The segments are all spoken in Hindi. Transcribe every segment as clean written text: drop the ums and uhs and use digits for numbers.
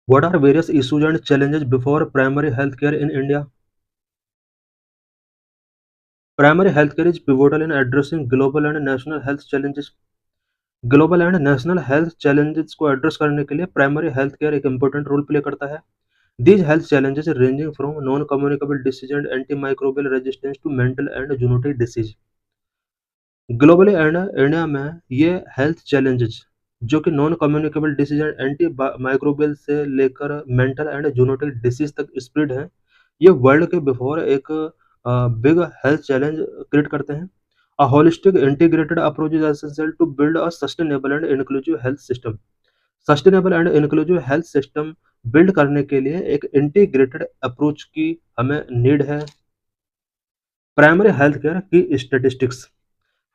What are various issues and challenges before primary healthcare in India? Primary healthcare is pivotal in addressing global and national health challenges. Global and national health challenges को एड्रेस करने के लिए प्राइमरी हेल्थ केयर एक इंपॉर्टेंट रोल प्ले करता है. These health challenges ranging from non communicable disease and anti microbial resistance to mental and zoonotic disease. Globally and India में ये हेल्थ चैलेंजेस जो कि non communicable disease and anti microbial से लेकर मेंटल एंड जूनोटिक डिसीज तक स्प्रेड हैं, ये वर्ल्ड के बिफोर एक बिग हेल्थ चैलेंज क्रिएट करते हैं. A holistic integrated approach is essential to build a sustainable and inclusive health system. Sustainable and inclusive health system build करने के लिए एक इंटीग्रेटेड अप्रोच की हमें नीड है. प्राइमरी हेल्थ केयर की statistics.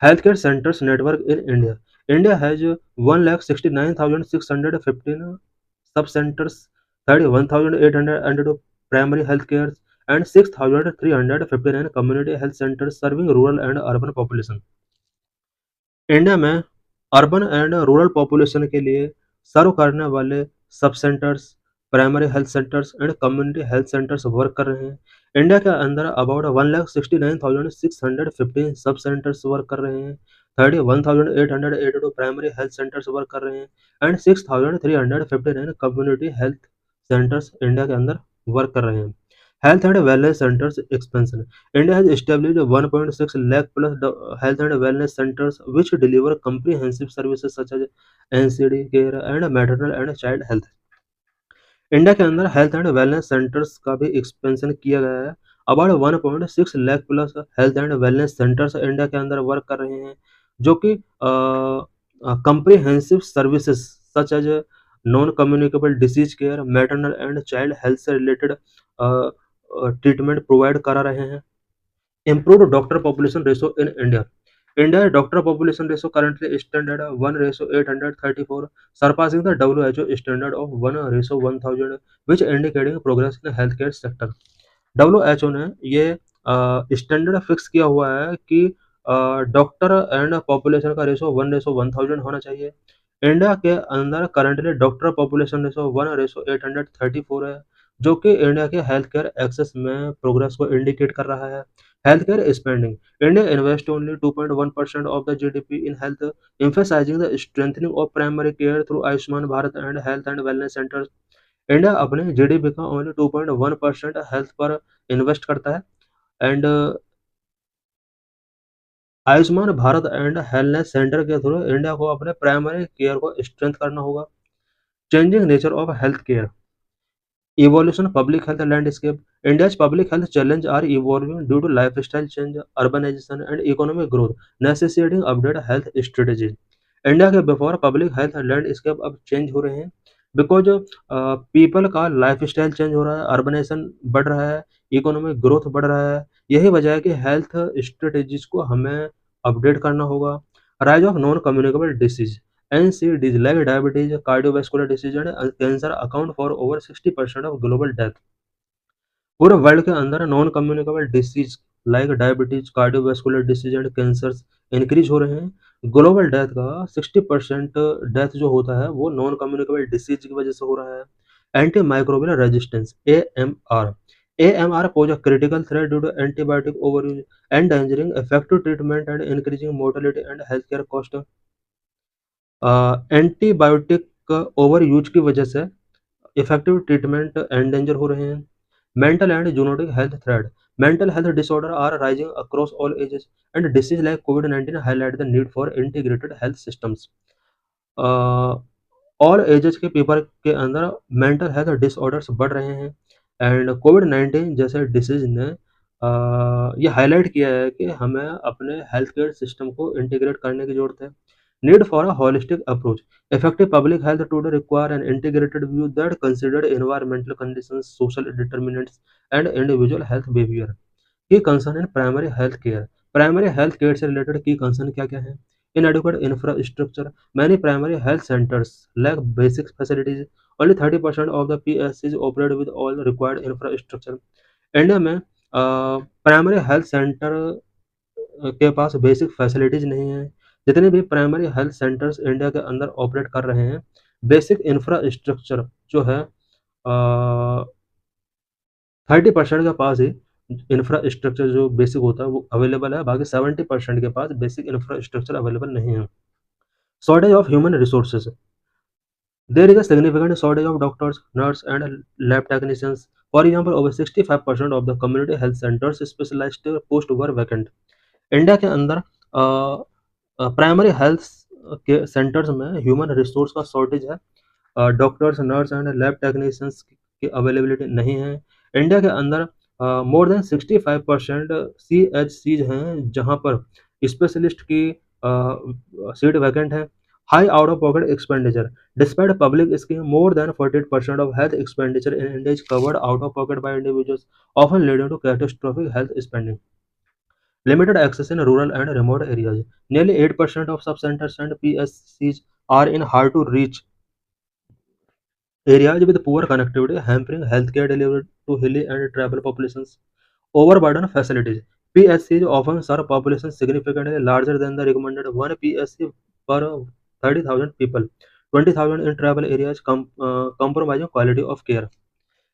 Healthcare centers network in India. India has 1,69,615 sub-centers, 31,802 primary health cares, and 6,359 community health centers serving rural and urban population. India में अर्बन एंड रूरल पॉपुलेशन के लिए सर्व करने वाले सब centres, primary health centres and community health centres work कर रहे हैं. इंडिया के अंदर अबाउट 1,69,615 सब सेंटर्स वर्क कर रहे हैं, 31,882 प्राइमरी हेल्थ सेंटर्स वर्क कर रहे हैं and 6,359 community health centres India के अंदर वर्क कर रहे हैं. Health and wellness centres expansion. India has established 1.6 lakh plus health and wellness centers which deliver comprehensive services such as NCD care and maternal and child health. India के अंदर हेल्थ एंड वेलनेस सेंटर्स का भी एक्सपेंशन किया गया है. About 1.6 lakh plus health and wellness centres India के अंदर वर्क कर रहे हैं जो कि comprehensive services such as non communicable disease care, maternal and child health से रिलेटेड ट्रीटमेंट प्रोवाइड करा रहे हैं. Improved doctor population ratio in India. India's doctor population ratio currently stands at 1:834, surpassing the WHO standard of 1:1000, which indicating progress in healthcare sector. WHO ने ये स्टैंडर्ड फिक्स किया हुआ है कि डॉक्टर एंड पॉपुलेशन का रेशो 1:1000 होना चाहिए. इंडिया के अंदर करंटली डॉक्टर पॉपुलेशन रेशो 1:834 है, जो कि इंडिया के हेल्थ केयर एक्सेस में प्रोग्रेस को इंडिकेट कर रहा है. Health care spending. India invest only 2.1% of the GDP in health, emphasizing the strengthening of primary care through Ayushman Bharat and health and wellness centres. India अपने जीडीपी का ओनली 2.1% हेल्थ पर इन्वेस्ट करता है and Ayushman Bharat and healthness centre के थ्रू इंडिया को अपने प्राइमरी केयर को स्ट्रेंथ करना होगा. Changing nature of health care. Evolution public health landscape. India's public health challenges are evolving due to lifestyle change, urbanization, and economic growth, necessitating updated health strategies. India के बिफोर पब्लिक हेल्थ लैंडस्केप अब चेंज हो रहे हैं बिकॉज पीपल का लाइफ स्टाइल चेंज हो रहा है, अर्बनाइजेशन बढ़ रहा है, इकोनॉमिक ग्रोथ बढ़ रहा है. यही वजह है कि हेल्थ स्ट्रेटेजीज को हमें अपडेट करना होगा. Rise of non communicable disease. NCDs like diabetes, cardiovascular disease and cancer account for over 60% of global death. पूरे वर्ल्ड के अंदर non communicable disease like diabetes, cardiovascular disease and cancers increase हो रहे हैं. ग्लोबल डेथ का 60% डेथ जो होता है वो नॉन कम्युनिकेबल डिसीज की वजह से हो रहा है. Anti microbial resistance AMR. AMR pose a critical threat due to antibiotic overuse, endangering effective treatment and increasing mortality and healthcare cost. Antibiotic over use की वजह से इफेक्टिव ट्रीटमेंट एंडेंजर हो रहे हैं. Mental and zoonotic health threat. Mental health disorder are rising across all ages and disease like कोविड-19 highlight the need for integrated health systems. All ages के पीपल के अंदर मेंटल हेल्थ डिसऑर्डर्स बढ़ रहे हैं एंड कोविड-19 जैसे डिसीज ने ये हाईलाइट किया है कि हमें अपने हेल्थ केयर सिस्टम को इंटीग्रेट करने की जरूरत है. Need for a holistic approach. Effective public health today require an integrated view that considered environmental conditions, social determinants, and individual health behavior. Key concern in primary health care. Primary health care से related key concern क्या-क्या हैं? Inadequate infrastructure. Many primary health centers lack basic facilities. Only 30% of the PSCs operate with all required infrastructure. India में प्राइमरी हेल्थ सेंटर के पास बेसिक फैसिलिटीज नहीं है. जितने भी प्राइमरी हेल्थ सेंटर्स इंडिया के अंदर ऑपरेट कर रहे हैं, बेसिक इंफ्रास्ट्रक्चर जो है 30% के पास ही इंफ्रास्ट्रक्चर जो बेसिक होता है वो अवेलेबल है, बाकी 70% के पास बेसिक इंफ्रास्ट्रक्चर अवेलेबल नहीं है। Shortage of human resources, there is a significant shortage of doctors, nurses, and lab technicians. For example, over 65% of the community health centers specialized post were vacant. India के अंदर प्राइमरी हेल्थ के सेंटर्स में ह्यूमन रिसोर्स का शॉर्टेज है। Doctors, nurse and lab technicians की अवेलेबिलिटी नहीं है। इंडिया के अंदर मोर देन 65% CHCs हैं जहां पर स्पेशलिस्ट की सीट वैकेंट है। High out of pocket expenditure, despite public scheme more than 48% of health expenditure in India is covered out of pocket by individuals, often leading to catastrophic health spending. Limited access in rural and remote areas. Nearly 8% of sub-centers and PSCs are in hard-to-reach areas with poor connectivity, hampering healthcare delivery to hilly and tribal populations. Overburden facilities. PSCs often serve populations significantly larger than the recommended one PSC per 30,000 people, 20,000 in tribal areas, compromising quality of care.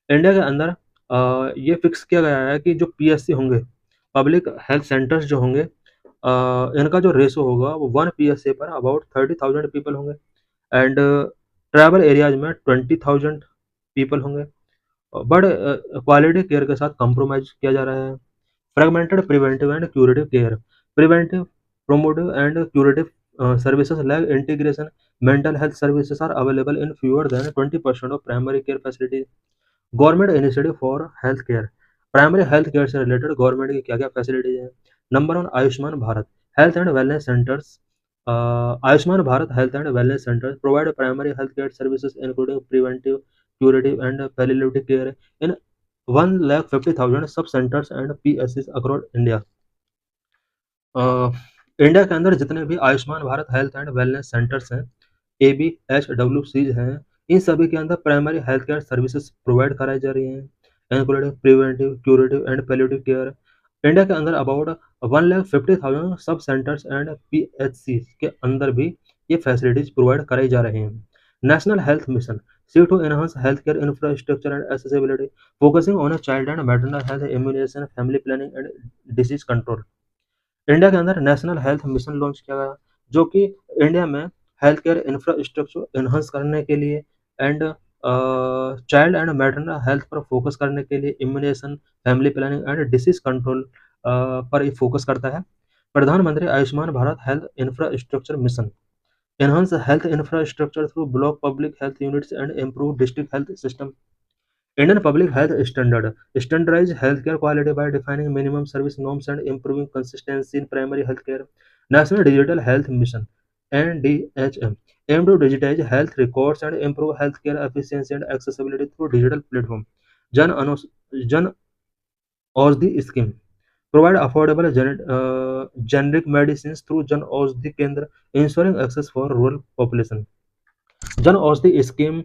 India के अंदर ये फिक्स किया गया है कि जो पीएससी होंगे, पब्लिक हेल्थ सेंटर्स जो होंगे, इनका जो रेशो होगा वो 1 पीएससी पर अबाउट 30,000 पीपल होंगे एंड ट्राइबल एरियाज में 20,000 पीपल होंगे। बट क्वालिटी केयर के साथ कॉम्प्रोमाइज किया जा रहा है। Fragmented preventive and curative care, preventive, promotive and curative services lack integration. Mental health services are available in fewer than 20% of primary care facilities. Government initiative for health care, primary health care से रिलेटेड गवर्नमेंट की क्या क्या फैसिलिटीज हैं। Number 1, Ayushman Bharat health and wellness centres. Ayushman Bharat health and wellness centres provide primary health care services including preventive, curative and palliative care इन 1,50,000 सब centres and PSCs across India. India के अंदर जितने भी Ayushman Bharat health and wellness centres हैं, ABHWCs हैं, इन सभी के अंदर primary health care services provide कराई जा रही हैं, including preventive, curative and palliative care. India के अंदर अबाउट 1,50,000 सब सेंटर्स एंड PHC के अंदर भी ये फैसिलिटीज प्रोवाइड कराई जा रही हैं। National health mission seek to enhance healthcare infrastructure and accessibility, focusing on a child and maternal health, immunization, family planning and disease control. India के अंदर नेशनल हेल्थ मिशन लॉन्च किया गया जो कि इंडिया में हेल्थ केयर इंफ्रास्ट्रक्चर एनहांस करने के लिए and child and maternal health पर फोकस करने के लिए, immunisation, family planning and disease control पर ये फोकस करता है। प्रधानमंत्री Ayushman Bharat health infrastructure mission enhance health infrastructure through block public health units and improve district health system. Indian public health standard standardize healthcare quality by defining minimum service norms and improving consistency in primary healthcare. National Digital Health Mission (NDHM) aim to digitize health records and improve healthcare efficiency and accessibility through digital platform. Jan Aushadhi scheme provide affordable generic medicines through Jan Aushadhi Kendra, ensuring access for rural population. Jan Aushadhi scheme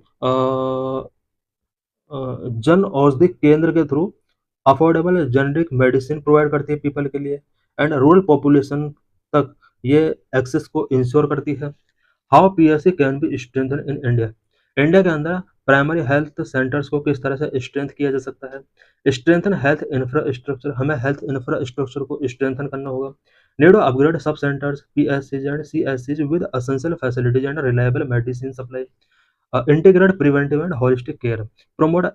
Jan Aushadhi केंद्र के through affordable generic medicine provide करती है पीपल के लिए एंड रूरल पॉपुलेशन तक ये एक्सेस को इंश्योर करती है। How PSC can be strengthen in India, India के अंदर प्राइमरी हेल्थ सेंटर्स को किस तरह से स्ट्रेंथ किया जा सकता है। स्ट्रेंथन हेल्थ इंफ्रास्ट्रक्चर, हमें हेल्थ इंफ्रास्ट्रक्चर को स्ट्रेंथन करना होगा। नीड टू अपग्रेड सब centres PSCs and CSCs with essential facilities and reliable medicine supply. Integrate preventive and holistic care. Promote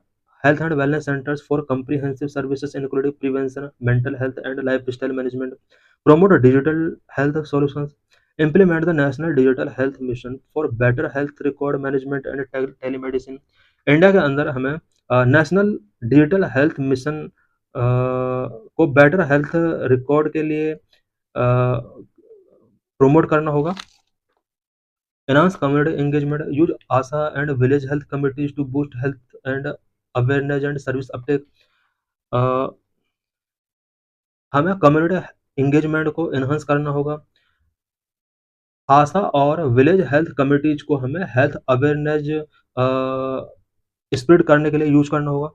health and wellness centers for comprehensive services including prevention, mental health, and lifestyle management. Promote digital health solutions. Implement the National Digital Health Mission for better health record management and telemedicine. India के अंदर हमें नेशनल डिजिटल हेल्थ मिशन को बेटर हेल्थ रिकॉर्ड के लिए प्रमोट करना होगा। Enhance community engagement, use ASA and village health committees to boost health and awareness and service uptake. Uh, हमें कम्युनिटी एंगेजमेंट को एनहांस करना होगा। आशा और विलेज हेल्थ कमिटीज को हमें हेल्थ अवेयरनेस स्प्रेड करने के लिए यूज करना होगा।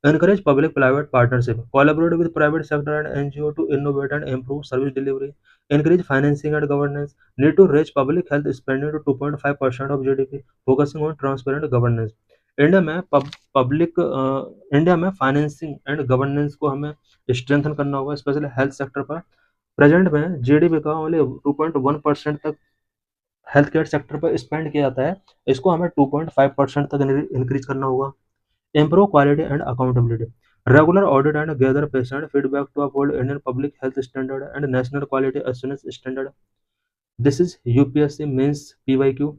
Encourage public-private partnership. Collaborate with private sector and NGO to innovate and improve service delivery. Encourage financing and governance. Need to raise public health spending to 2.5% of GDP, focusing on transparent governance. India में पब्लिक इंडिया में फाइनेंसिंग एंड गवर्नेंस को हमें स्ट्रेंथन करना होगा, स्पेशली हेल्थ सेक्टर पर। प्रेजेंट में जीडीपी का ओनली 2.1% तक हेल्थ केयर सेक्टर पर स्पेंड किया जाता है, इसको हमें 2.5% तक इंक्रीज करना होगा। Improve quality and accountability, regular audit and gather patient feedback to uphold Indian public health standard and national quality assurance standard. This is UPSC mains PYQ.